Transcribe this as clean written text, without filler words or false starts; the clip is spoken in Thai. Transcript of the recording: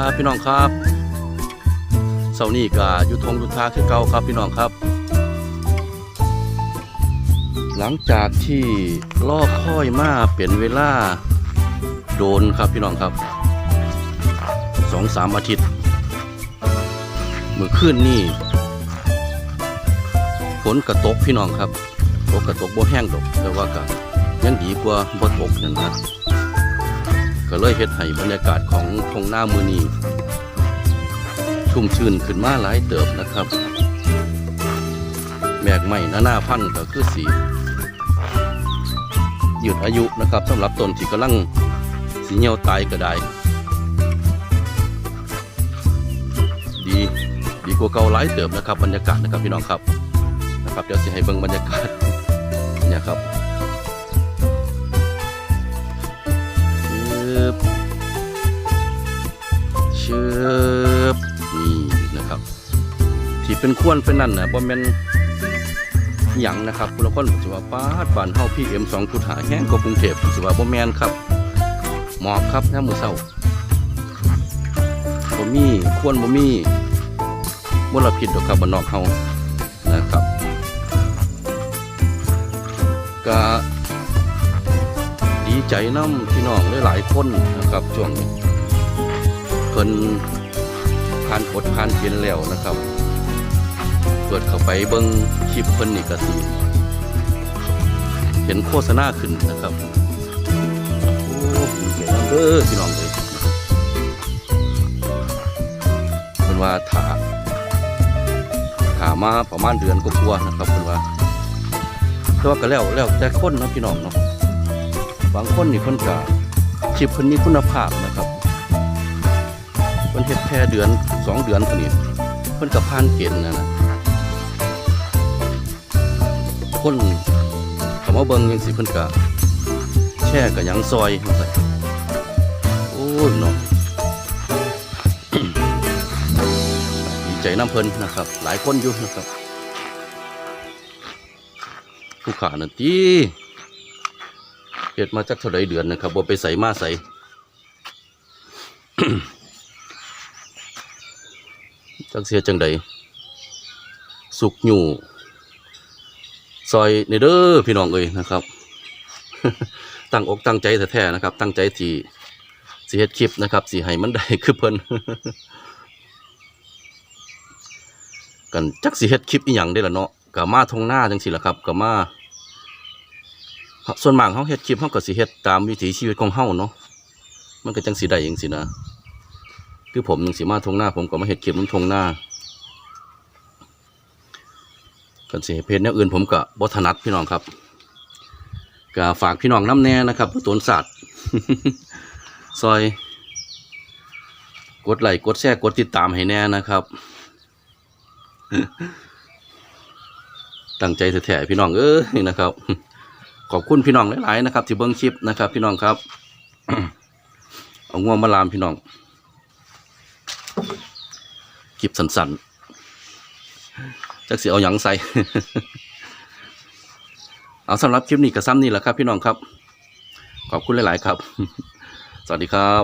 ครับพี่น้องครับเสาร์นี้ก็ยุทงยุทธาคือเก่าครับพี่น้องครับ หลังจากที่ล่อค่อยมาเป็นเวลาโดนครับพี่น้องครับ2-3 อาทิตย์เมื่อคืนนี้ฝนกระตกพี่น้องครับตกกระตกบ่แห้งดอกแต่ว่าก็ยังดีกว่าบ่ตกนั่นนะก็เลยเฮ็ดให้บรรยากาศของทงหน้ามือนี้ชุ่มชื่นขึ้นมาหลายเติบนะครับแมกไม้นานาพันธุ์ก็คือสียืดอายุนะครับสำหรับต้นที่กำลังสีเหี่ยวตายก็ได้ดีกว่าเก่าหลายเติบนะครับบรรยากาศนะครับพี่น้องครับเดี๋ยวจะให้เบิ่งบรรยากาศเนี่ยครับชืบนี่นะครับที่เป็นควนเป็นนั่นนะบ่แม่นหยังนะครับคุณละคนสิว่าป้าดบ้านเฮา PM 2.5แห้งกว่ากรุงเทพสิว่าบ่แม่นครับหมอกครับยามมื้อเช้าบ่มีควนบ่มีมลพิษดอกครับบ้านนอกเฮานะครับก็ดีใจน้ำพี่น้องหลายๆคนนะครับช่วงนี้เพิ่นผ่านกดผ่านเกณฑ์แล้วนะครับเปิดเข้าไปเบิ่งคลิปเพิ่นนี่ก็สิเห็นโฆษณาขึ้นนะครับโอ้ดีใจน้ำเด้อพี่น้องเลยเพิ่นว่าถามาประมาณเดือนกว่าๆนะครับเพิ่นว่าแต่ว่าก็แล้วแต่คนเนาะพี่น้องเนาะบางคนนี่เพิ่นก็คลิปเพิ่นมีคุณภาพนะครับเพิ่นเฮ็ดแค่เดือน2 เดือนเท่านี้เพิ่นก็ผ่านเกณฑ์นะคนเขามาเบิ่งจังซี่เพิ่นก็แช่ก็ยังซอยจังซี่โอ้ยเนาะ ดีใจน้ำเพิ่นนะครับหลายคนอยู่นะครับผู้ขานั่นติเฮ็ดมาจักเท่าใดเดือนนะครับบ่ไปใส่มาใส่ จักเสียจังใดสุกอยู่ซอยในเด้อพี่น้องเอ้ยนะครับ ตั้งอกตั้งใจแท้ๆนะครับตั้งใจที่สิเฮ็ดคลิปนะครับสิให้มันได้คือเพิ่น กันจักสิเฮ็ดคลิปอีหยังได้ล่ะเนาะก็มาทงหน้าจังซี่ล่ะครับก็มาส่วนมากเฮาเฮ็ดคลิปเฮาก็สิเฮ็ดตามวิถีชีวิตของเฮาเนาะมันก็จังสิได้จังซี่นะคือผมจังสิมาทงหน้าผมก็มาเฮ็ดคลิปนำทงหน้ากันสิเพจแนวอื่นผมก็บ่ถนัดพี่น้องครับก็ฝากพี่น้องน้ำแน่นะครับผู้ตนสัตว์ ซอยกดไลค์กดแชร์กดติดตามให้แน่นะครับ ตั้งใจแท้ๆพี่น้องเอ้ยนะครับ ขอบคุณพี่น้องหลายๆนะครับที่เบิ่งคลิปนะครับพี่น้องครับ เอาง่วงมาลามพี่น้องคลิปสั้นๆจักสิเอาหยังใส่ เอาสำหรับคลิปนี้ก็ซ้ำนี่แหละครับพี่น้องครับขอบคุณหลายๆครับ สวัสดีครับ